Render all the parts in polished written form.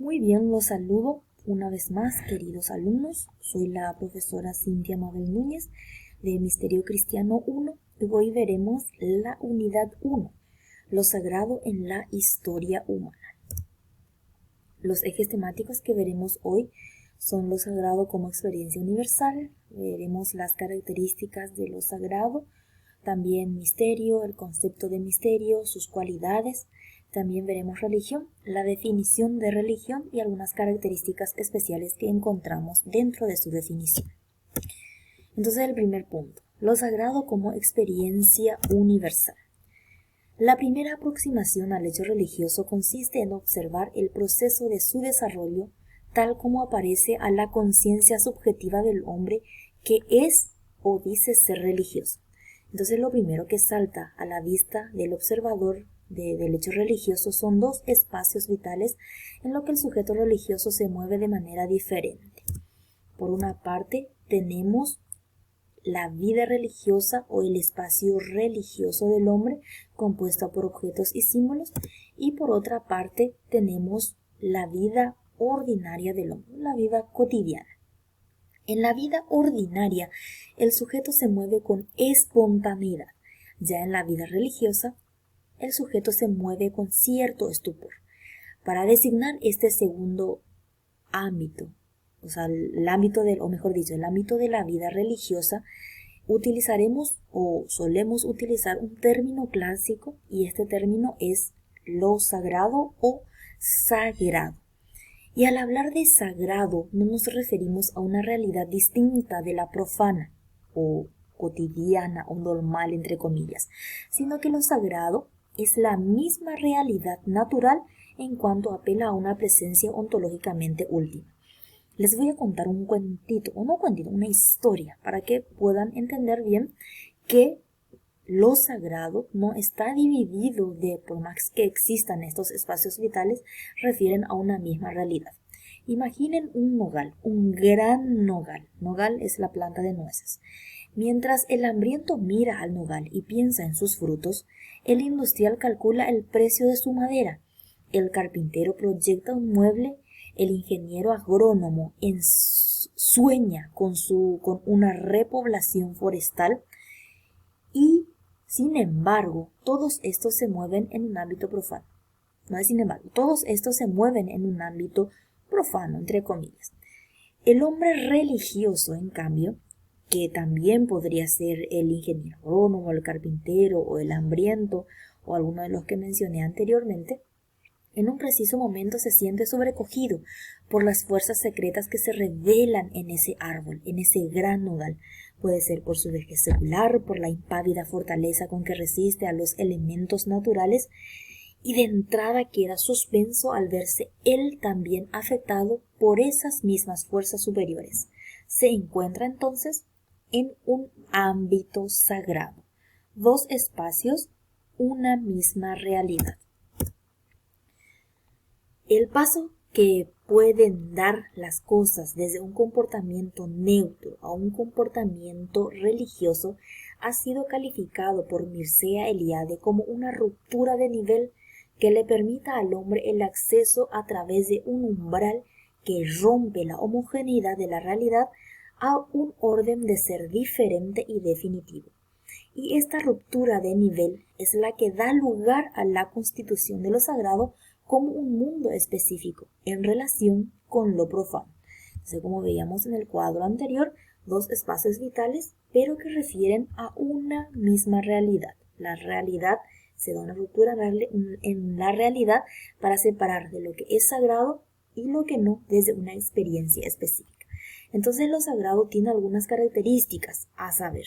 Muy bien, los saludo una vez más, queridos alumnos. Soy la profesora Cintia Mabel Núñez de Misterio Cristiano 1 y hoy veremos la unidad 1, lo sagrado en la historia humana. Los ejes temáticos que veremos hoy son lo sagrado como experiencia universal, veremos las características de lo sagrado, también misterio, el concepto de misterio, sus cualidades. También veremos religión, la definición de religión y algunas características especiales que encontramos dentro de su definición. Entonces, el primer punto, lo sagrado como experiencia universal. La primera aproximación al hecho religioso consiste en observar el proceso de su desarrollo tal como aparece a la conciencia subjetiva del hombre que es o dice ser religioso. Entonces, lo primero que salta a la vista del observador del hecho religioso son dos espacios vitales en los que el sujeto religioso se mueve de manera diferente. Por una parte, tenemos la vida religiosa o el espacio religioso del hombre compuesto por objetos y símbolos, y por otra parte tenemos la vida ordinaria del hombre, la vida cotidiana. En la vida ordinaria, el sujeto se mueve con espontaneidad. Ya en la vida religiosa, el sujeto se mueve con cierto estupor. Para designar este segundo ámbito, o sea, el ámbito el ámbito de la vida religiosa, utilizaremos o solemos utilizar un término clásico, y este término es lo sagrado o sagrado. Y al hablar de sagrado no nos referimos a una realidad distinta de la profana o cotidiana o normal, entre comillas, sino que lo sagrado es la misma realidad natural en cuanto apela a una presencia ontológicamente última. Les voy a contar un cuentito, o no cuentito, una historia, para que puedan entender bien que lo sagrado no está dividido por más que existan estos espacios vitales, refieren a una misma realidad. Imaginen un nogal, un gran nogal. Nogal es la planta de nueces. Mientras el hambriento mira al nogal y piensa en sus frutos, el industrial calcula el precio de su madera, el carpintero proyecta un mueble, el ingeniero agrónomo sueña con una repoblación forestal, y sin embargo, todos estos se mueven en un ámbito profano. No es sin embargo, todos estos se mueven en un ámbito profano, entre comillas. El hombre religioso, en cambio, que también podría ser el ingeniero agrónomo, el carpintero o el hambriento o alguno de los que mencioné anteriormente, en un preciso momento se siente sobrecogido por las fuerzas secretas que se revelan en ese árbol, en ese gran nogal. Puede ser por su vejez celular, por la impávida fortaleza con que resiste a los elementos naturales, y de entrada queda suspenso al verse él también afectado por esas mismas fuerzas superiores. Se encuentra entonces en un ámbito sagrado. Dos espacios, una misma realidad. El paso que pueden dar las cosas desde un comportamiento neutro a un comportamiento religioso ha sido calificado por Mircea Eliade como una ruptura de nivel que le permita al hombre el acceso a través de un umbral que rompe la homogeneidad de la realidad a un orden de ser diferente y definitivo. Y esta ruptura de nivel es la que da lugar a la constitución de lo sagrado como un mundo específico en relación con lo profano. Entonces, como veíamos en el cuadro anterior, dos espacios vitales, pero que refieren a una misma realidad. La realidad se da una ruptura en la realidad para separar de lo que es sagrado y lo que no desde una experiencia específica. Entonces, lo sagrado tiene algunas características a saber.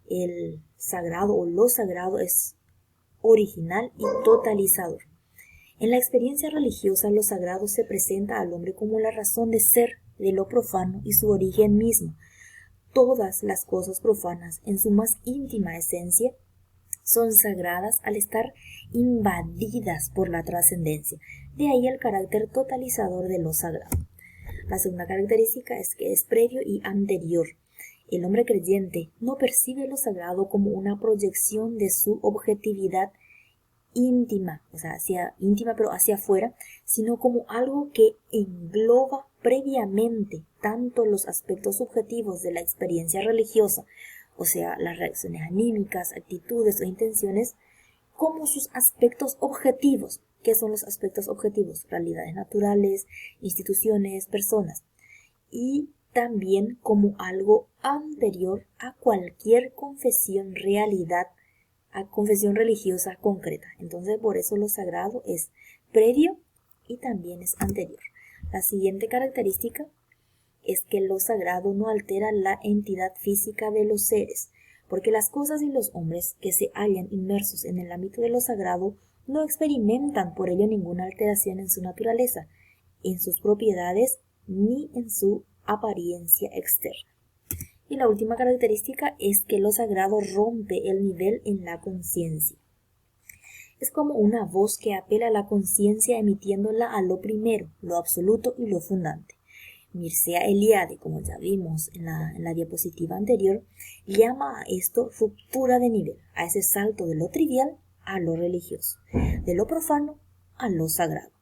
El sagrado o lo sagrado es original y totalizador. En la experiencia religiosa, lo sagrado se presenta al hombre como la razón de ser de lo profano y su origen mismo. Todas las cosas profanas, en su más íntima esencia, son sagradas al estar invadidas por la trascendencia. De ahí el carácter totalizador de lo sagrado. La segunda característica es que es previo y anterior. El hombre creyente no percibe lo sagrado como una proyección de su objetividad íntima, o sea, hacia íntima pero hacia afuera, sino como algo que engloba previamente tanto los aspectos subjetivos de la experiencia religiosa, o sea, las reacciones anímicas, actitudes o intenciones, como sus aspectos objetivos. ¿Qué son los aspectos objetivos? Realidades naturales, instituciones, personas. Y también como algo anterior a cualquier confesión religiosa concreta. Entonces, por eso lo sagrado es previo y también es anterior. La siguiente característica es que lo sagrado no altera la entidad física de los seres, porque las cosas y los hombres que se hallan inmersos en el ámbito de lo sagrado no experimentan por ello ninguna alteración en su naturaleza, en sus propiedades ni en su apariencia externa. Y la última característica es que lo sagrado rompe el nivel en la conciencia. Es como una voz que apela a la conciencia emitiéndola a lo primero, lo absoluto y lo fundante. Mircea Eliade, como ya vimos en la diapositiva anterior, llama a esto ruptura de nivel, a ese salto de lo trivial a lo religioso, de lo profano a lo sagrado.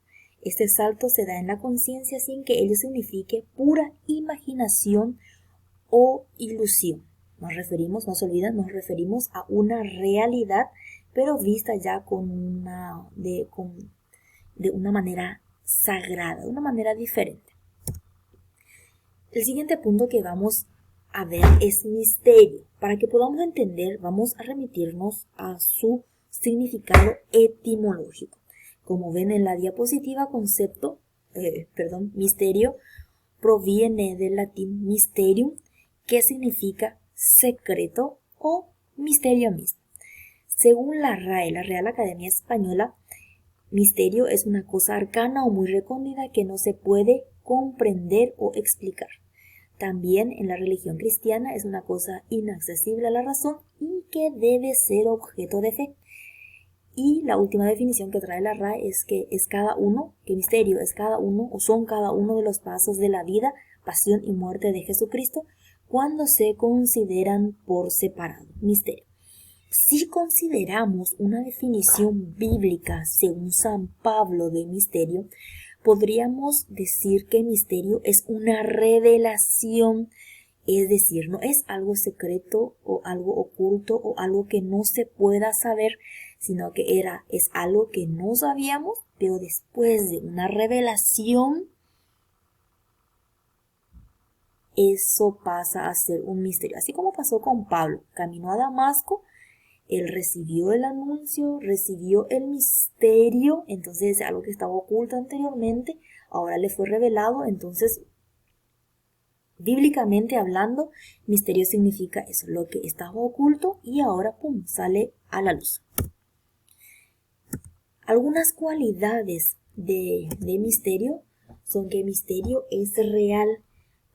Este salto se da en la conciencia sin que ello signifique pura imaginación o ilusión. No se olviden, nos referimos a una realidad, pero vista ya de una manera sagrada, de una manera diferente. El siguiente punto que vamos a ver es misterio. Para que podamos entender, vamos a remitirnos a su significado etimológico. Como ven en la diapositiva, misterio proviene del latín mysterium, que significa secreto o misterio mismo. Según la RAE, la Real Academia Española, misterio es una cosa arcana o muy recóndita que no se puede comprender o explicar. También en la religión cristiana es una cosa inaccesible a la razón y que debe ser objeto de fe. Y la última definición que trae la RAE es que misterio es cada uno o son cada uno de los pasos de la vida, pasión y muerte de Jesucristo cuando se consideran por separado. Misterio. Si consideramos una definición bíblica según San Pablo de misterio, podríamos decir que misterio es una revelación, es decir, no es algo secreto o algo oculto o algo que no se pueda saber, sino que es algo que no sabíamos, pero después de una revelación, eso pasa a ser un misterio. Así como pasó con Pablo, caminó a Damasco, él recibió el anuncio, recibió el misterio, entonces algo que estaba oculto anteriormente, ahora le fue revelado, entonces bíblicamente hablando, misterio significa eso, lo que estaba oculto y ahora sale a la luz. Algunas cualidades de misterio son que misterio es real.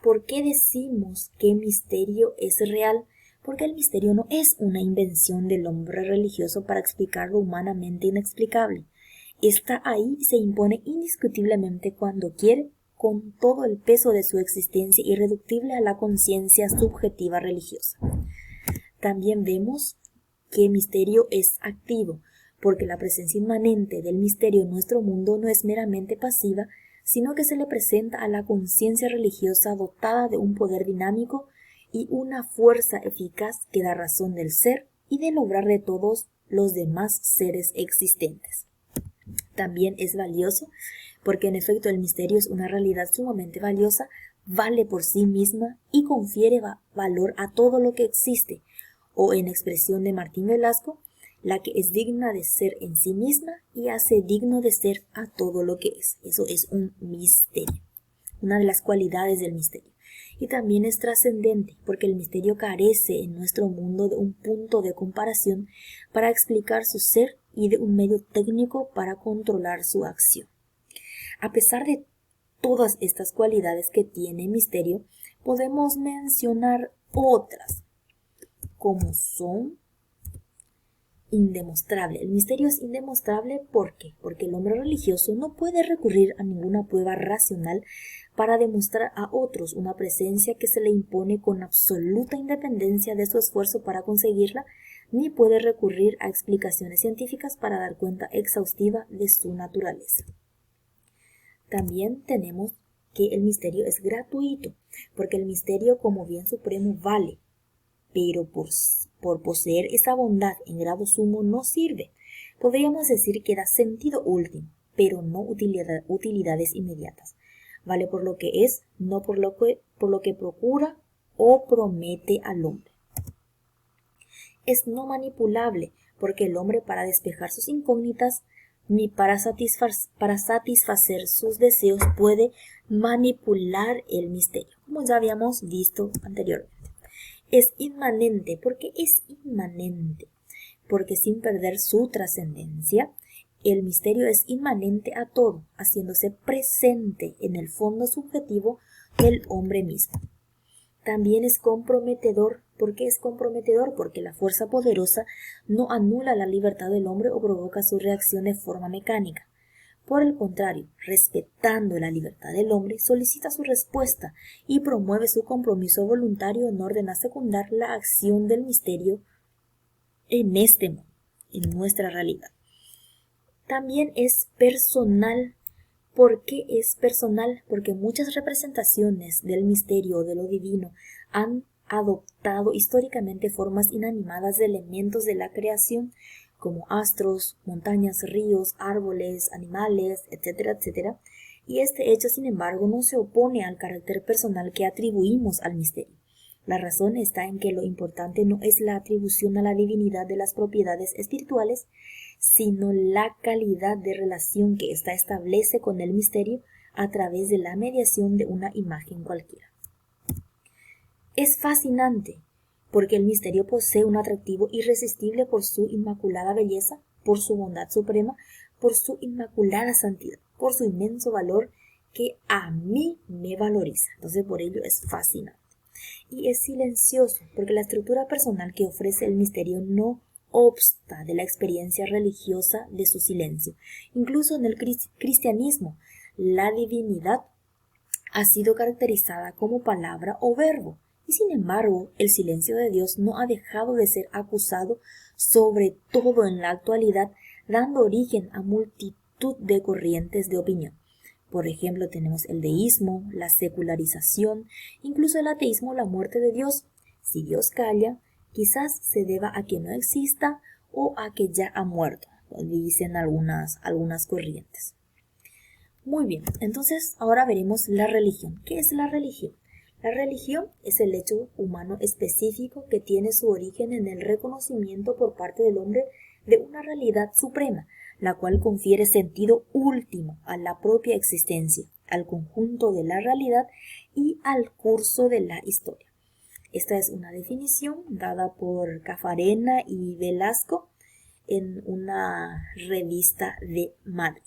¿Por qué decimos que misterio es real? Porque el misterio no es una invención del hombre religioso para explicar lo humanamente inexplicable. Está ahí y se impone indiscutiblemente cuando quiere, con todo el peso de su existencia irreductible a la conciencia subjetiva religiosa. También vemos que misterio es activo, porque la presencia inmanente del misterio en nuestro mundo no es meramente pasiva, sino que se le presenta a la conciencia religiosa dotada de un poder dinámico y una fuerza eficaz que da razón del ser y del obrar de todos los demás seres existentes. También es valioso porque en efecto el misterio es una realidad sumamente valiosa, vale por sí misma y confiere valor a todo lo que existe, o en expresión de Martín Velasco, la que es digna de ser en sí misma y hace digno de ser a todo lo que es. Eso es un misterio, una de las cualidades del misterio. Y también es trascendente, porque el misterio carece en nuestro mundo de un punto de comparación para explicar su ser y de un medio técnico para controlar su acción. A pesar de todas estas cualidades que tiene el misterio, podemos mencionar otras, como son indemostrable. El misterio es indemostrable, ¿por qué? Porque el hombre religioso no puede recurrir a ninguna prueba racional para demostrar a otros una presencia que se le impone con absoluta independencia de su esfuerzo para conseguirla, ni puede recurrir a explicaciones científicas para dar cuenta exhaustiva de su naturaleza. También tenemos que el misterio es gratuito, porque el misterio como bien supremo vale, pero por poseer esa bondad en grado sumo no sirve. Podríamos decir que da sentido último, pero no utilidades inmediatas. Vale por lo que es, no por lo que procura o promete al hombre. Es no manipulable, porque el hombre para despejar sus incógnitas ni para satisfacer sus deseos puede manipular el misterio, como ya habíamos visto anteriormente. Es inmanente. ¿Por qué es inmanente? Porque sin perder su trascendencia, el misterio es inmanente a todo, haciéndose presente en el fondo subjetivo del hombre mismo. También es comprometedor. ¿Por qué es comprometedor? Porque la fuerza poderosa no anula la libertad del hombre o provoca su reacción de forma mecánica. Por el contrario, respetando la libertad del hombre, solicita su respuesta y promueve su compromiso voluntario en orden a secundar la acción del misterio en este mundo, en nuestra realidad. También es personal. ¿Por qué es personal? Porque muchas representaciones del misterio o de lo divino han adoptado históricamente formas inanimadas de elementos de la creación, como astros, montañas, ríos, árboles, animales, etcétera, etcétera. Y este hecho, sin embargo, no se opone al carácter personal que atribuimos al misterio. La razón está en que lo importante no es la atribución a la divinidad de las propiedades espirituales, sino la calidad de relación que ésta establece con el misterio a través de la mediación de una imagen cualquiera. Es fascinante, porque el misterio posee un atractivo irresistible por su inmaculada belleza, por su bondad suprema, por su inmaculada santidad, por su inmenso valor que a mí me valoriza. Entonces, por ello es fascinante. Y es silencioso, porque la estructura personal que ofrece el misterio no obsta de la experiencia religiosa de su silencio. Incluso en el cristianismo, la divinidad ha sido caracterizada como palabra o verbo, y sin embargo, el silencio de Dios no ha dejado de ser acusado, sobre todo en la actualidad, dando origen a multitud de corrientes de opinión. Por ejemplo, tenemos el deísmo, la secularización, incluso el ateísmo, la muerte de Dios. Si Dios calla, quizás se deba a que no exista o a que ya ha muerto, dicen algunas corrientes. Muy bien, entonces ahora veremos la religión. ¿Qué es la religión? La religión es el hecho humano específico que tiene su origen en el reconocimiento por parte del hombre de una realidad suprema, la cual confiere sentido último a la propia existencia, al conjunto de la realidad y al curso de la historia. Esta es una definición dada por Caffarena y Velasco en una revista de Madrid.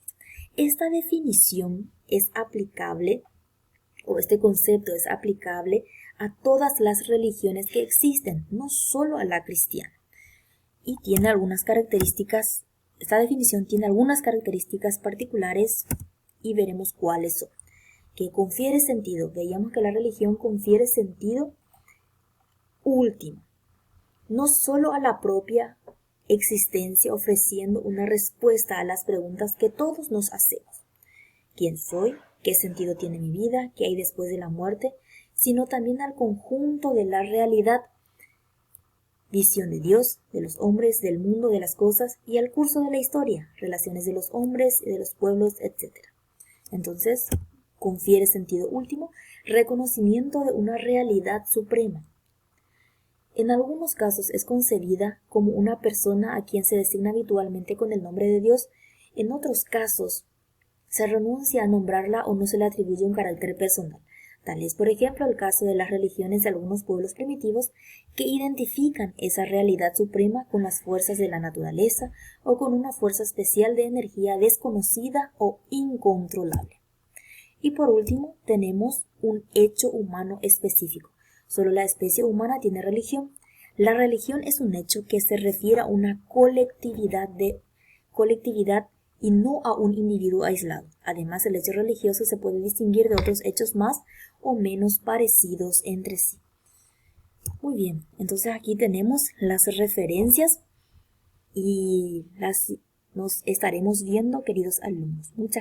Esta definición es aplicable, o este concepto es aplicable a todas las religiones que existen, no solo a la cristiana. Y tiene algunas características, esta definición tiene algunas características particulares y veremos cuáles son. Que confiere sentido, veíamos que la religión confiere sentido último, no solo a la propia existencia, ofreciendo una respuesta a las preguntas que todos nos hacemos. ¿Quién soy? ¿Qué sentido tiene mi vida? ¿Qué hay después de la muerte? Sino también al conjunto de la realidad, visión de Dios, de los hombres, del mundo, de las cosas y al curso de la historia, relaciones de los hombres y de los pueblos, etc. Entonces, confiere sentido último, reconocimiento de una realidad suprema. En algunos casos es concebida como una persona a quien se designa habitualmente con el nombre de Dios. En otros casos se renuncia a nombrarla o no se le atribuye un carácter personal. Tal es, por ejemplo, el caso de las religiones de algunos pueblos primitivos que identifican esa realidad suprema con las fuerzas de la naturaleza o con una fuerza especial de energía desconocida o incontrolable. Y por último, tenemos un hecho humano específico. Solo la especie humana tiene religión. La religión es un hecho que se refiere a una colectividad y no a un individuo aislado. Además, el hecho religioso se puede distinguir de otros hechos más o menos parecidos entre sí. Muy bien, entonces aquí tenemos las referencias y nos estaremos viendo, queridos alumnos. Muchas